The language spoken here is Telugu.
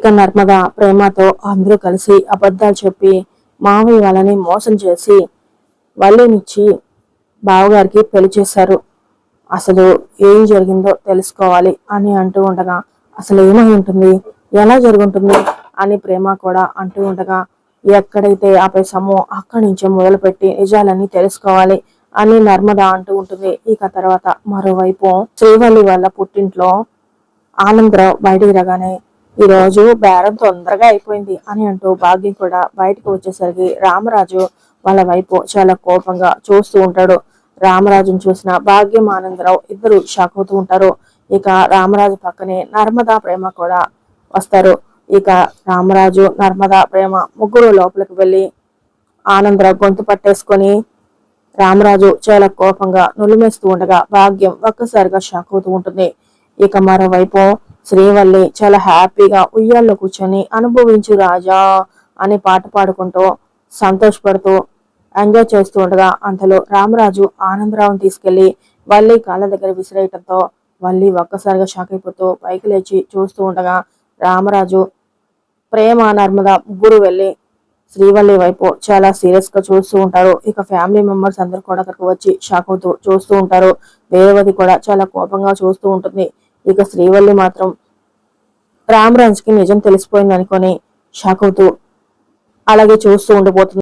ఇక నర్మద ప్రేమతో అందరూ కలిసి అబద్ధాలు చెప్పి మామయ్య వాళ్ళని మోసం చేసి వాళ్ళనిచ్చి బావగారికి పెళ్లి చేశారు. అసలు ఏం జరిగిందో తెలుసుకోవాలి అని అంటూ ఉండగా అసలు ఏమై ఉంటుంది, ఎలా జరుగుంటుంది అని ప్రేమ కూడా అంటూ ఉండగా ఎక్కడైతే ఆపేసామో అక్కడి నుంచే మొదలుపెట్టి నిజాలన్నీ తెలుసుకోవాలి అని నర్మద అంటూ ఉంటుంది. ఇక తర్వాత మరోవైపు శ్రీవల్లి వాళ్ళ పుట్టింట్లో ఆనందరావు బయటికి రాగానే ఈ రోజు బేరం తొందరగా అయిపోయింది అని అంటూ భాగ్యం కూడా బయటకు వచ్చేసరికి రామరాజు వాళ్ళ వైపు చాలా కోపంగా చూస్తూ ఉంటాడు. రామరాజును చూసిన భాగ్యం ఆనందరావు ఇద్దరు షాక్ అవుతూ ఉంటారు. ఇక రామరాజు పక్కనే నర్మదా ప్రేమ కూడా వస్తారు. ఇక రామరాజు నర్మదా ప్రేమ ముగ్గురు లోపలికి వెళ్ళి ఆనందరావు గొంతు పట్టేసుకొని రామరాజు చాలా కోపంగా నులిమేస్తూ ఉండగా భాగ్యం ఒక్కసారిగా షాక్ అవుతూ ఉంటుంది. ఇక మరోవైపు శ్రీవల్లి చాలా హ్యాపీగా ఉయ్యాల్లో కూర్చొని అనుభవించు రాజా అని పాట పాడుకుంటూ సంతోషపడుతూ ఎంజాయ్ చేస్తూ ఉండగా అంతలో రామరాజు ఆనందరావుని తీసుకెళ్లి వల్లి కాళ్ళ దగ్గర విసిరేయటంతో వల్లి ఒక్కసారిగా షాక్ అయిపోతూ పైకి లేచి చూస్తూ ఉండగా రామరాజు ప్రేమ నర్మద ముగ్గురు వెళ్ళి శ్రీవల్లి వైపు చాలా సీరియస్ గా చూస్తూ ఉంటారు. ఇక ఫ్యామిలీ మెంబర్స్ అందరూ కూడా అక్కడికి వచ్చి షాక్ అవుతూ చూస్తూ ఉంటారు. వేరవతి కూడా చాలా కోపంగా చూస్తూ ఉంటుంది. ఇక శ్రీవల్లి మాత్రం రామరాజుకి నిజం తెలిసిపోయింది అనుకొని షాక్ అవుతూ అలాగే చూస్తూ ఉండిపోతుంది.